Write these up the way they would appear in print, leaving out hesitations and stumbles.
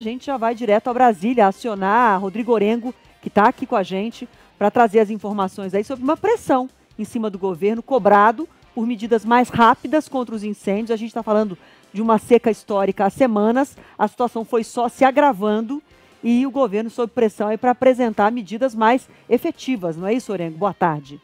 A gente já vai direto a Brasília acionar Rodrigo Orengo, que está aqui com a gente, para trazer as informações aí sobre uma pressão em cima do governo, cobrado por medidas mais rápidas contra os incêndios. A gente está falando de uma seca histórica há semanas, a situação foi só se agravando e o governo sob pressão aí para apresentar medidas mais efetivas. Não é isso, Orengo? Boa tarde.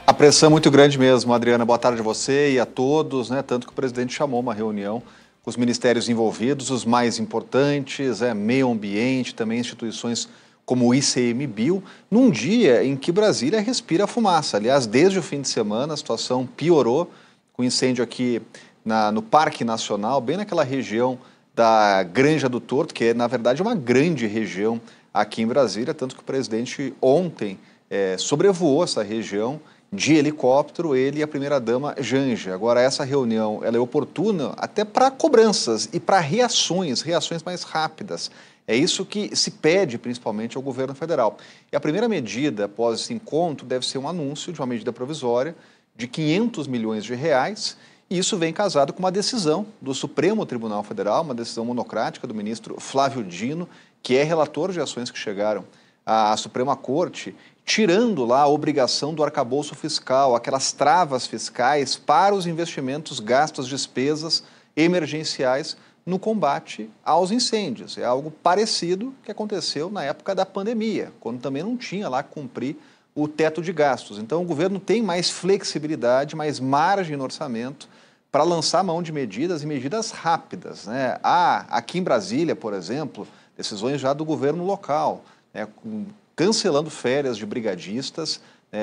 A pressão é muito grande mesmo, Adriana. Boa tarde a você e a todos, né? Tanto que o presidente chamou uma reunião com os ministérios envolvidos, os mais importantes, meio ambiente, também instituições como o ICMBio, num dia em que Brasília respira fumaça. Aliás, desde o fim de semana a situação piorou, com incêndio aqui no Parque Nacional, bem naquela região da Granja do Torto, que é, na verdade, uma grande região aqui em Brasília, tanto que o presidente ontem sobrevoou essa região de helicóptero, ele e a primeira-dama Janja. Agora, essa reunião ela é oportuna até para cobranças e para reações mais rápidas. É isso que se pede, principalmente, ao governo federal. E a primeira medida após esse encontro deve ser um anúncio de uma medida provisória de 500 milhões de reais, e isso vem casado com uma decisão do Supremo Tribunal Federal, uma decisão monocrática do ministro Flávio Dino, que é relator de ações que chegaram à Suprema Corte, tirando lá a obrigação do arcabouço fiscal, aquelas travas fiscais para os investimentos, gastos, despesas emergenciais no combate aos incêndios. É algo parecido que aconteceu na época da pandemia, quando também não tinha lá que cumprir o teto de gastos. Então o governo tem mais flexibilidade, mais margem no orçamento para lançar mão de medidas e medidas rápidas, né? Há aqui em Brasília, por exemplo, decisões já do governo local, né, cancelando férias de brigadistas,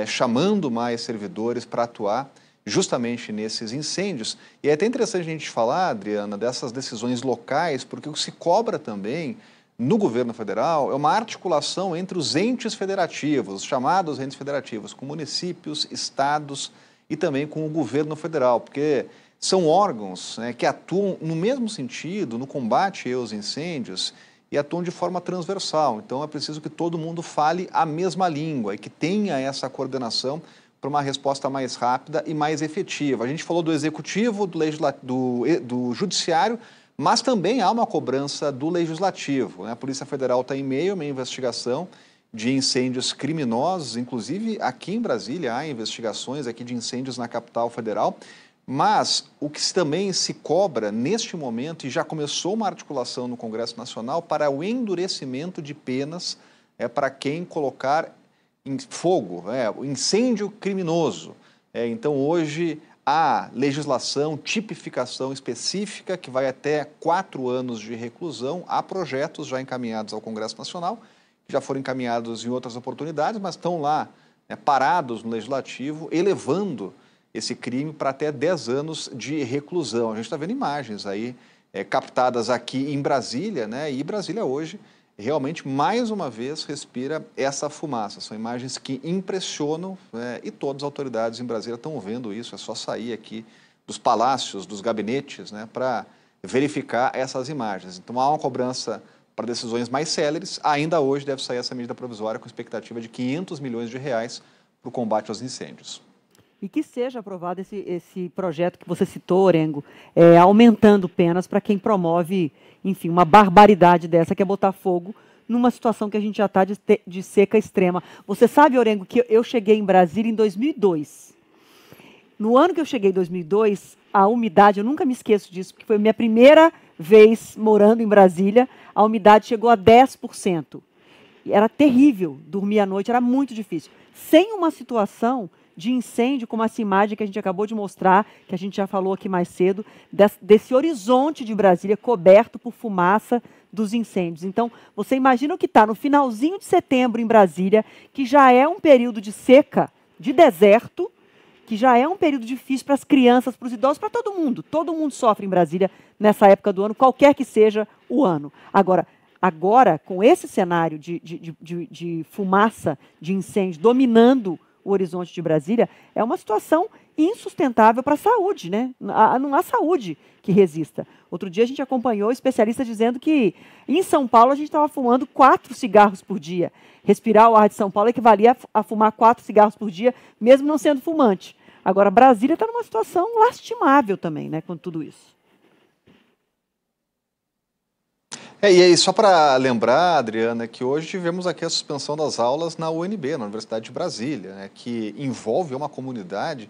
chamando mais servidores para atuar justamente nesses incêndios. E é até interessante a gente falar, Adriana, dessas decisões locais, porque o que se cobra também no governo federal é uma articulação entre os entes federativos, os chamados entes federativos, com municípios, estados e também com o governo federal, porque são órgãos, né, que atuam no mesmo sentido no combate aos incêndios e atuam de forma transversal. Então é preciso que todo mundo fale a mesma língua e que tenha essa coordenação para uma resposta mais rápida e mais efetiva. A gente falou do executivo, do judiciário, mas também há uma cobrança do legislativo, né? A Polícia Federal está em meio a uma investigação de incêndios criminosos, inclusive aqui em Brasília há investigações aqui de incêndios na capital federal. Mas o que também se cobra neste momento, e já começou uma articulação no Congresso Nacional, para o endurecimento de penas para quem colocar em fogo, o incêndio criminoso. Então hoje há legislação, tipificação específica que vai até 4 anos de reclusão. Há projetos já encaminhados ao Congresso Nacional, que já foram encaminhados em outras oportunidades, mas estão lá parados no Legislativo, elevando esse crime para até 10 anos de reclusão. A gente está vendo imagens aí captadas aqui em Brasília, né? E Brasília hoje realmente, mais uma vez, respira essa fumaça. São imagens que impressionam, né? E todas as autoridades em Brasília estão vendo isso. É só sair aqui dos palácios, dos gabinetes, né, para verificar essas imagens. Então há uma cobrança para decisões mais céleres. Ainda hoje deve sair essa medida provisória com expectativa de 500 milhões de reais para o combate aos incêndios. E que seja aprovado esse projeto que você citou, Orengo, aumentando penas para quem promove, enfim, uma barbaridade dessa, que é botar fogo numa situação que a gente já está de seca extrema. Você sabe, Orengo, que eu cheguei em Brasília em 2002. No ano que eu cheguei, em 2002, a umidade, eu nunca me esqueço disso, porque foi a minha primeira vez morando em Brasília, a umidade chegou a 10%. Era terrível dormir à noite, era muito difícil. Sem uma situação de incêndio, como essa imagem que a gente acabou de mostrar, que a gente já falou aqui mais cedo, desse horizonte de Brasília coberto por fumaça dos incêndios. Então, você imagina o que está no finalzinho de setembro em Brasília, que já é um período de seca, de deserto, que já é um período difícil para as crianças, para os idosos, para todo mundo. Todo mundo sofre em Brasília nessa época do ano, qualquer que seja o ano. Agora com esse cenário de fumaça, de incêndio dominando o horizonte de Brasília, é uma situação insustentável para a saúde, né? Não há saúde que resista. Outro dia a gente acompanhou especialistas dizendo que em São Paulo a gente estava fumando 4 cigarros por dia. Respirar o ar de São Paulo equivalia a fumar 4 cigarros por dia, mesmo não sendo fumante. Agora, Brasília está numa situação lastimável também, né, com tudo isso. E aí, só para lembrar, Adriana, que hoje tivemos aqui a suspensão das aulas na UNB, na Universidade de Brasília, né, que envolve uma comunidade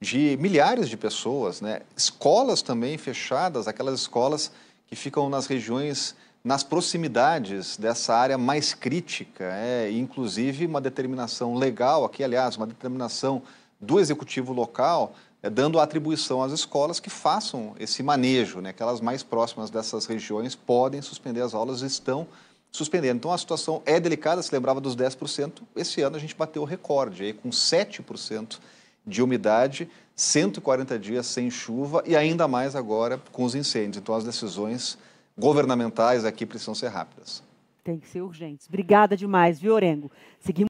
de milhares de pessoas, né? Escolas também fechadas, aquelas escolas que ficam nas regiões, nas proximidades dessa área mais crítica, inclusive uma determinação legal aqui, aliás, uma determinação do executivo local, dando atribuição às escolas que façam esse manejo, né? Aquelas mais próximas dessas regiões podem suspender as aulas e estão suspendendo. Então a situação é delicada, se lembrava dos 10%, esse ano a gente bateu o recorde, aí, com 7% de umidade, 140 dias sem chuva e ainda mais agora com os incêndios. Então as decisões governamentais aqui precisam ser rápidas. Tem que ser urgentes. Obrigada demais, viu, Orengo? Seguimos